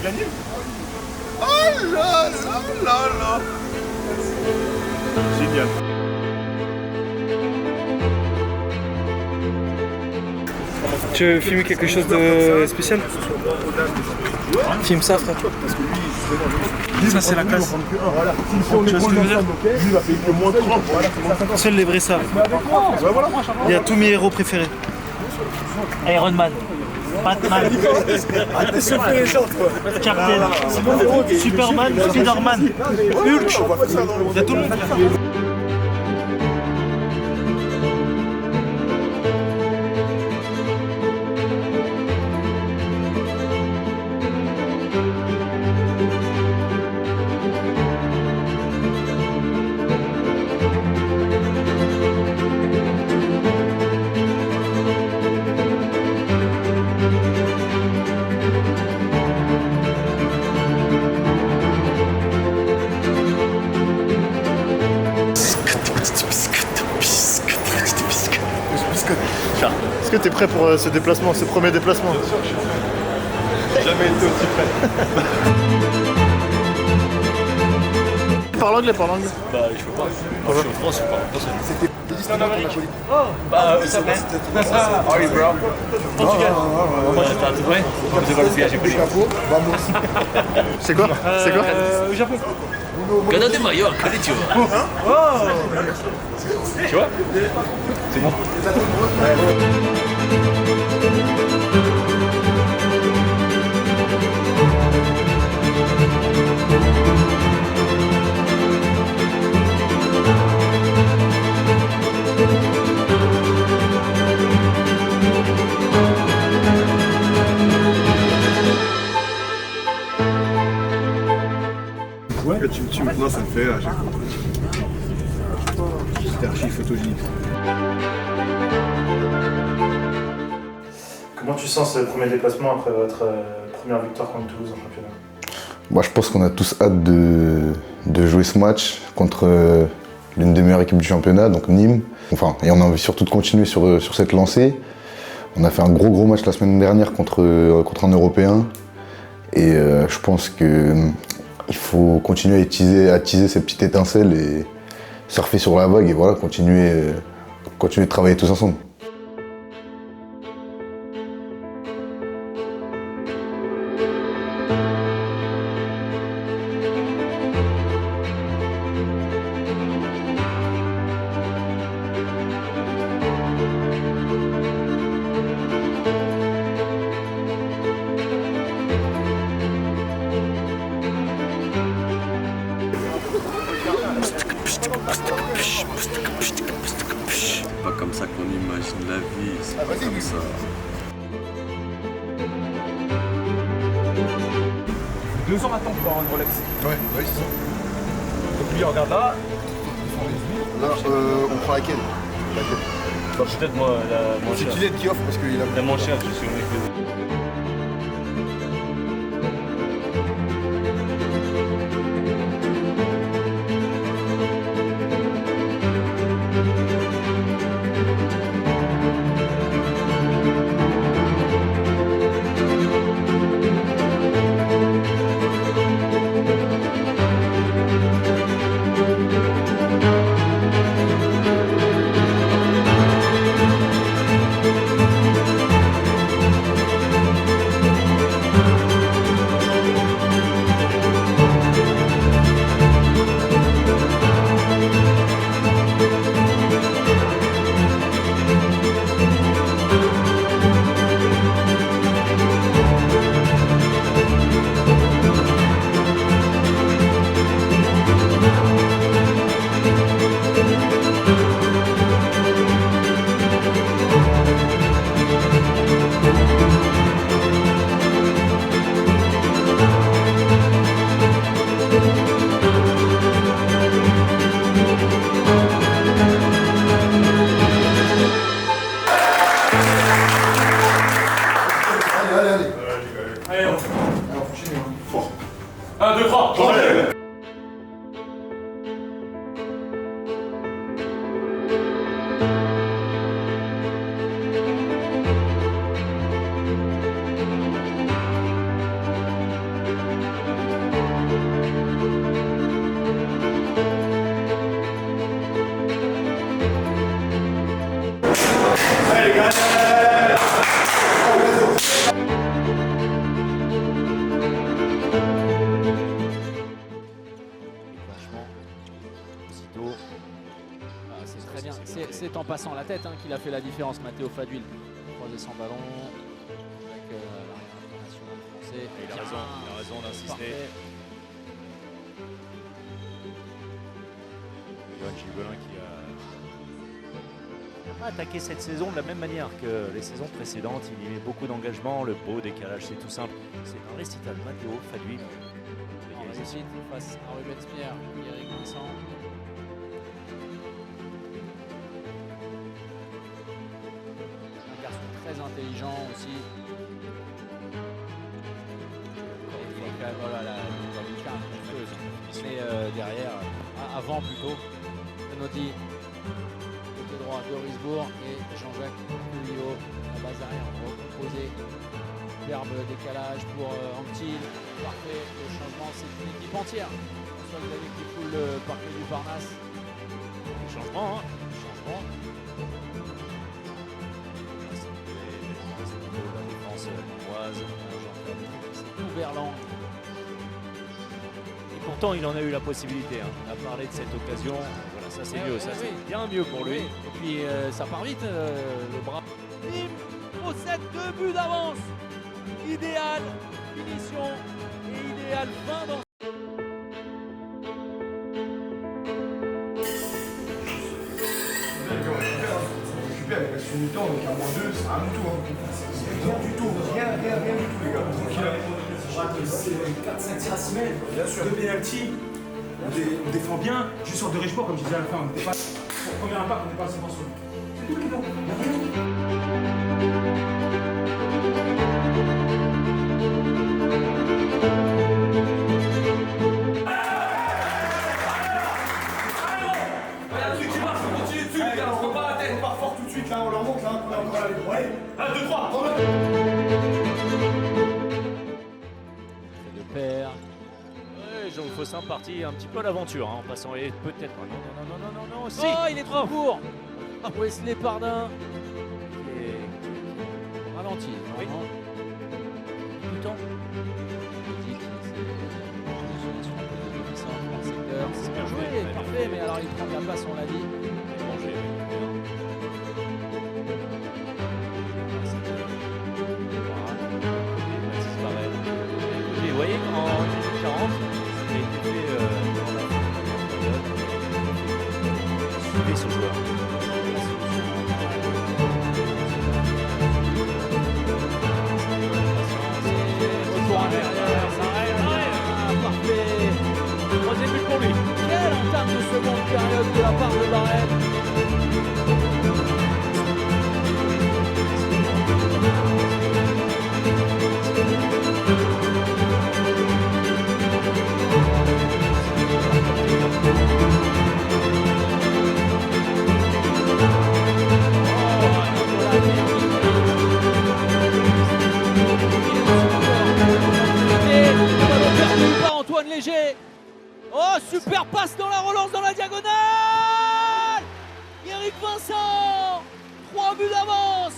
Gagné. Oh là là là là. Génial. Tu veux filmer quelque chose de spécial? Filme ça, frère. Ça, c'est la classe. Tu vois ce que je veux dire? Seuls les vrais savent. Il y a tous mes héros préférés. Iron Man, Batman, Captain, Superman, Spider-Man, Hulk. Il y a tout le monde. Est-ce que tu es prêt pour ce déplacement, ce premier déplacement? Bien sûr, je suis prêt. Jamais été aussi prêt. Parle anglais, parle anglais. Bah, je peux pas. Moi, je suis en France, je parle français. Ça fait. How are you, bro? Portugal. Tá tudo bem? Vamos agora viagem comigo. C'est quoi? C'est quoi? Au Japon. Cada de maior, acredito. Tu vois? C'est bon. Ouais. Tu maintenant ça me fait à chaque fois. C'était archi photogénique. Comment tu sens ce premier déplacement après votre première victoire contre Toulouse en championnat? Moi, je pense qu'on a tous hâte de jouer ce match contre l'une des meilleures équipes du championnat, donc Nîmes. Enfin, et on a envie surtout de continuer sur cette lancée. On a fait un gros match la semaine dernière contre un Européen. Et je pense qu'il faut continuer à attiser cette petite étincelle et surfer sur la vague et voilà, continuer de travailler tous ensemble. C'est pas comme ça qu'on imagine la vie, c'est pas comme ça. Deux ans maintenant pour avoir une Rolex. Ouais, c'est ça. Donc lui, regarde là. Là, on prend laquelle? Bah, peut-être moi, la moins C'est chère. Kylian qui offre parce qu'il a... La moins chère, je suis au mec de... Allez, on continue. 1, 2, 3. passant la tête qu'il a fait la différence. Matteo Fadul, croisé sans ballon avec l'arrière international français. Et il a raison d'insister. Johan Gibelin qui a attaqué cette saison de la même manière que les saisons précédentes. Il y met beaucoup d'engagement, le beau décalage, c'est tout simple. C'est un récital. Matteo Fadul. En réussite face à Ruben Spier, Eric Vincent. Un garçon très intelligent aussi. Il est quand même, voilà, la lucarne monstrueuse. Mais derrière, avant plutôt, Benodi, côté droit, Dorisbourg et Jean-Jacques Pulio, la base arrière recomposée. Superbe décalage pour Antil, parfait, le changement, c'est une équipe entière. François Xavier qui foule le parquet du Parnasse. Changement, Changement. La défense lilloise, Tout Verlan. et pourtant il en a eu la possibilité. On a parlé de cette occasion. Voilà, ça c'est mieux, ça c'est bien mieux pour lui. Et puis ça part vite, le bras. Nîmes possède 2 buts d'avance. Idéal finition et idéal fin dans. Récupère, il reste une temps, donc à moins 2, c'est rien du tout. Rien du tout, rien du tout, les gars. Donc, 4-5 tirs à 6 mètres, bien sûr. 2 pénaltys, on défend bien, juste sur de Richeport, comme je disais à la fin, on n'était pas. Sur le premier impact, on n'est pas assez bon sur lui. C'est tout, les gars. Il y a rien. Là, on leur montre, là, on va aller. Ouais. 1, 2, 3. De paire. Ouais, Jean Faussin parti un petit peu à l'aventure en passant et peut-être. Non, si. Oh, il est trop court. Wesley Pardin. Et ralenti. Oui. Tout le temps. C'est bien joué, parfait, mais alors il prend de la place, on l'a dit. Vous voyez, en 40, il a été fait dans la période. Suivez ce joueur. Retour en arrière, ça arrive. Parfait. Troisième but pour lui. Quelle entame de seconde période de la part de Barrel. Antoine Léger. Oh, super passe dans la relance dans la diagonale. Eric Vincent. 3 buts d'avance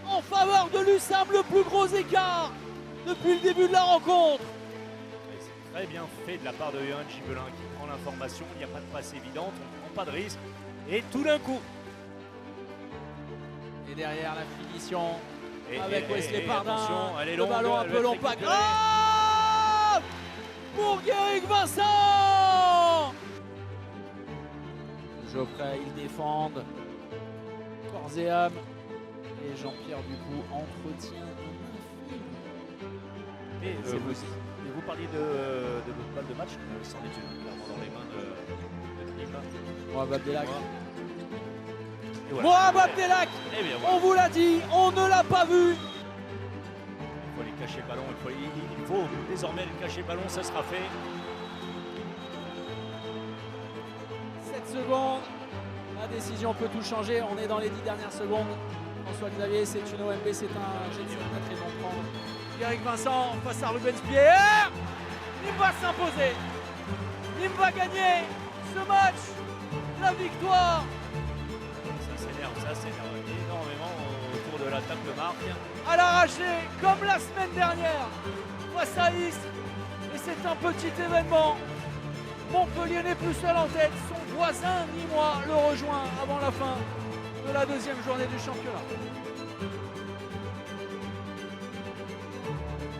en faveur de l'USAM, le plus gros écart depuis le début de la rencontre. C'est très bien fait de la part de Johan Gibelin qui prend l'information. Il n'y a pas de passe évidente, on ne prend pas de risque. Et tout d'un coup. Et derrière la finition avec et Wesley Pardin. Elle est le longue, ballon un elle peu va long, être pas récupérée. grave pour Eric Vincent. Geoffrey, ils défendent. Corps et âme. Et Jean-Pierre Ducou entretient un Et vous parliez de balle de match, c'en est une, clairement dans les mains de Nîmes. Mohamed Abdelak. Et voilà. Mohamed Abdelak. Eh bien, voilà. On vous l'a dit, on ne l'a pas vu. Il faut aller cacher le ballon, il faut désormais le cacher le ballon, ça sera fait. 7 secondes, la décision peut tout changer, on est dans les 10 dernières secondes. François Xavier, c'est une OMB, c'est un jet de surmettre et vont prendre. Eric Vincent face à Ruben Spier. Nîmes va s'imposer. Nîmes va gagner ce match, la victoire. Ça s'énerve énormément autour de l'attaque de Marc. À l'arraché, comme la semaine dernière, face à Is. Et c'est un petit événement. Montpellier n'est plus seul en tête. Son voisin nîmois le rejoint avant la fin de la deuxième journée du championnat.